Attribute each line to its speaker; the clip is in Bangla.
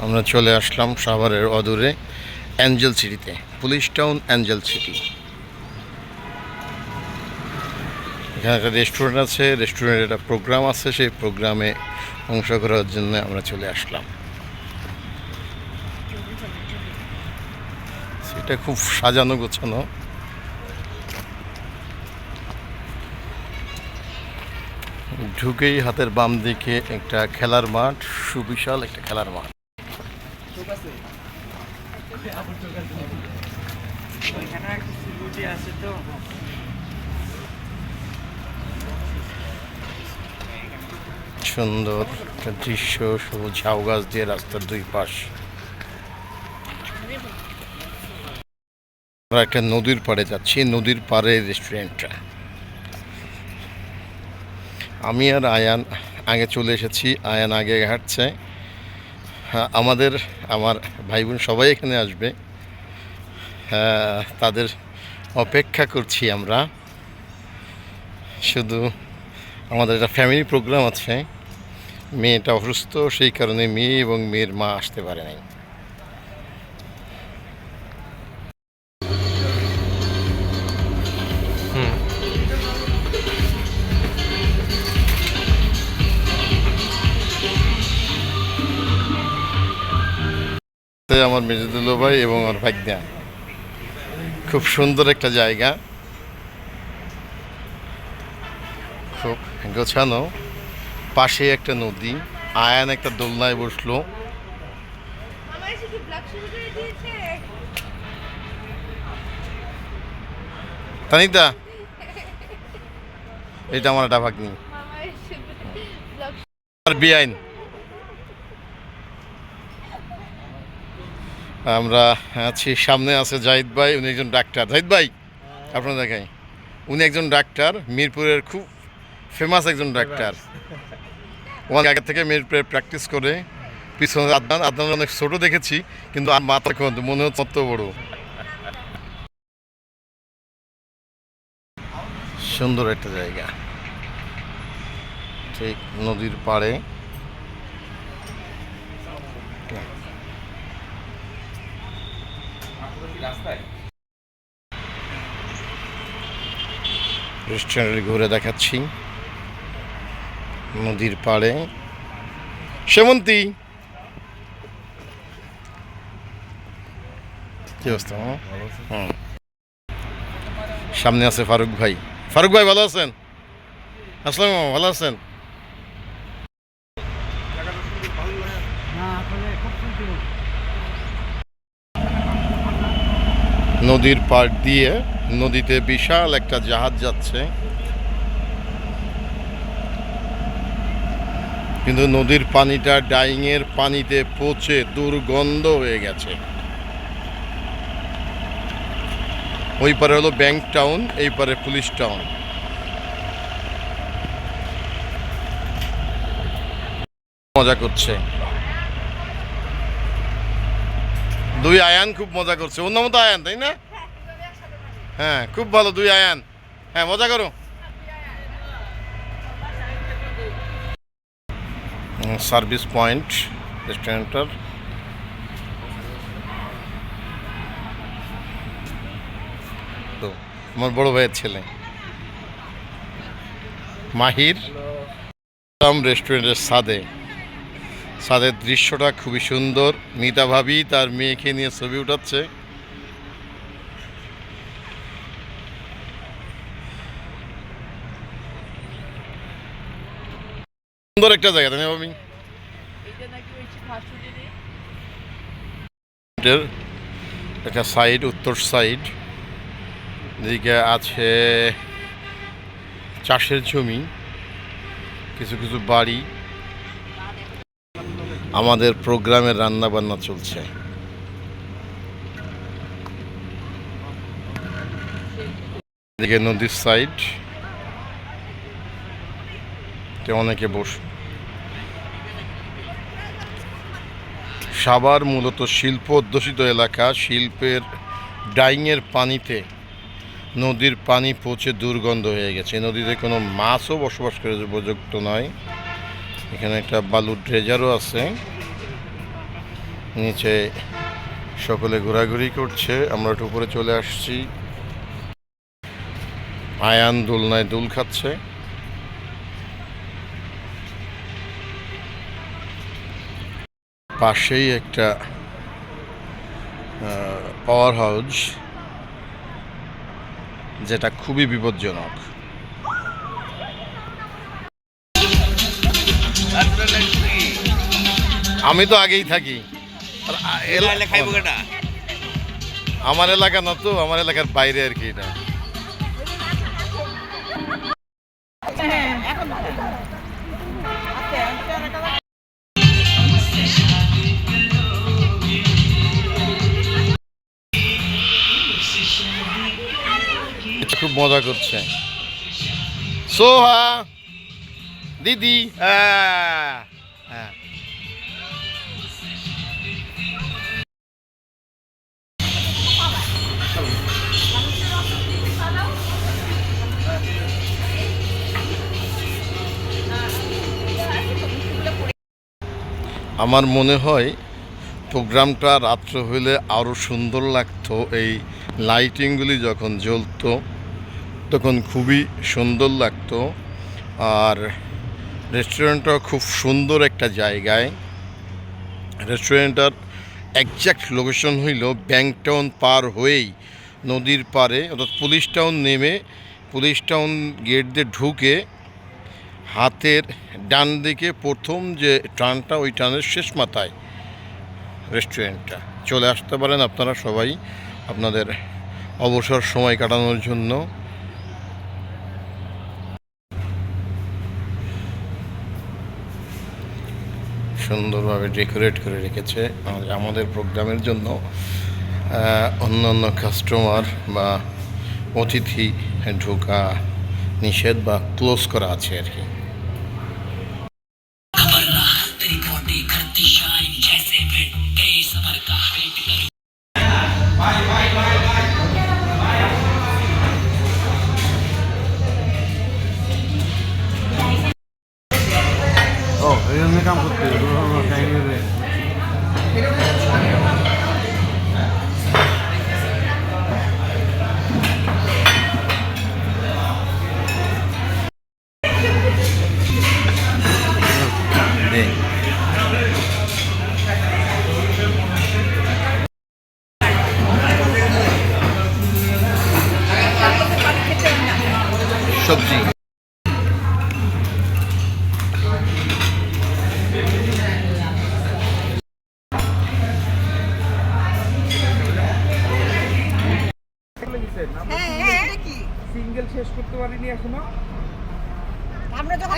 Speaker 1: আমরা চলে আসলাম সাভারের অদূরে অ্যাঞ্জেল সিটিতে, পুলিশ টাউন অ্যাঞ্জেল সিটি। এখানে একটা রেস্টুরেন্ট আছে, রেস্টুরেন্টের একটা প্রোগ্রাম আছে, সেই প্রোগ্রামে অংশ করার জন্য আমরা চলে আসলাম। সেটা খুব সাজানো গোছানো। ঢুকেই হাতের বাম দিকে একটা খেলার মাঠ, সুবিশাল একটা খেলার মাঠ। সুন্দর একটা দৃশ্য, সবুজ ঝাউ গাছ দিয়ে রাস্তার দুই পাশ। আমরা একটা নদীর পাড়ে যাচ্ছি, নদীর পাড়ে রেস্টুরেন্টটা। আমি আর আয়ান আগে চলে এসেছি, আয়ান আগে হাঁটছে। আমার ভাই বোন সবাই এখানে আসবে, তাদের অপেক্ষা করছি আমরা। শুধু আমাদের একটা ফ্যামিলি প্রোগ্রাম আছে, মেয়েটা অসুস্থ, সেই কারণে মেয়ে এবং মেয়ের মা আসতে পারে নাই। আমার মেজদুল্লো ভাই এবং আমার ভাগ্না। খুব সুন্দর একটা জায়গা, খুব গোছানো। পাশে একটা নদী, আয়ান একটা দোলনায় বসলো। তানিদা, এটা আমার একটা ভাগ্নি আর বেআইন। আমরা আছি, সামনে আছে জাহিদ ভাই, উনি একজন ডাক্তার। জাহিদ ভাই আপনার দেখাই, উনি একজন ডাক্তার, মিরপুরের খুব ফেমাস একজন ডাক্তার। অনেক আগে থেকে মিরপুরে প্র্যাকটিস করে। পিছনে আদনান, আদনান অনেক ছোটো দেখেছি, কিন্তু মাথা মনে হচ্ছে অত বড়। সুন্দর একটা জায়গা, ঠিক নদীর পাড়ে। রেস্টুরেন্টে ঘুরে দেখাচ্ছি নদীর পাড়ে। সেমন্তী, কি অবস্থা? হুম, সামনে আছে ফারুক ভাই। ফারুক ভাই ভালো আছেন? আসসালাম, ভালো আছেন? নদীর পাড় দিয়ে নদীতে বিশাল একটা জাহাজ যাচ্ছে, কিন্তু নদীর পানিটা ডাইংয়ের পানিতে পচে দুর্গন্ধ হয়ে গেছে। ওই পারে হলো ব্যাংক টাউন, এই পারে পুলিশ টাউন। মজা করছে দুই আয়ান, খুব মজা করছে। ওর নাম তো আয়ান, তাই না? হ্যাঁ, খুব ভালো দুই আয়ান। হ্যাঁ, মজা করো। সার্ভিস পয়েন্ট রেস্টুরেন্টের। তো আমার বড় ভাইয়ের ছেলে মাহির। রেস্টুরেন্টের ছাদের দৃশ্যটা খুবই সুন্দর। মিতা ভাবি তার মেয়েকে নিয়ে ছবি উঠাচ্ছে। সুন্দর একটা জায়গা, তাই না ভাবি? একটা সাইড, উত্তর সাইড, এদিকে আছে চাষের জমি, কিছু কিছু বাড়ি। আমাদের প্রোগ্রামের রান্না বান্না চলছে। এদিকে নদীর সাইড, অনেকে সাভার মূলত শিল্প অধ্যুষিত এলাকা। শিল্পের ডাইংয়ের পানিতে নদীর পানি পচে দুর্গন্ধ হয়ে গেছে। নদীতে কোনো মাছও বসবাস করে উপযুক্ত নয়। এখানে একটা বালুর ড্রেজারও আছে। নিচে সকলে ঘোরাঘুরি করছে, আমরা একটু উপরে চলে আসছি। আয়ান দোলনায় দোল খাচ্ছে। পাশেই একটা পাওয়ার হাউস, যেটা খুবই বিপজ্জনক। আমি তো আগেই থাকি। আমার এলাকা না তো, আমার এলাকার বাইরে আর কি এটা। খুব মজা করছে সোহা দিদি। হ্যাঁ, আমার মনে হয় প্রোগ্রামটা রাত্র হইলে আরও সুন্দর লাগতো। এই লাইটিংগুলি যখন জ্বলতো তখন খুবই সুন্দর লাগতো। আর রেস্টুরেন্টটা খুব সুন্দর একটা জায়গায়। রেস্টুরেন্টটার একজ্যাক্ট লোকেশন হইল ব্যাংক টাউন পার হয়েই নদীর পাড়ে, অর্থাৎ পুলিশ টাউন নেমে পুলিশ টাউন গেট দিয়ে ঢুকে হাতের ডান দিকে প্রথম যে টার্নটা, ওই টার্নের শেষ মাথায় রেস্টুরেন্টটা। চলে আসতে পারেন আপনারা সবাই আপনাদের অবসর সময় কাটানোর জন্য। সুন্দরভাবে ডেকোরেট করে রেখেছে আমাদের প্রোগ্রামের জন্য। অন্যান্য কাস্টমার বা অতিথি ঢোকা নিষেধ বা ক্লোজ করা আছে আর কি।
Speaker 2: এই জন্য কাম করতে
Speaker 1: সবজি
Speaker 2: সিঙ্গেল শেষ করতে পারিনি এখনো।
Speaker 3: আমরা যখন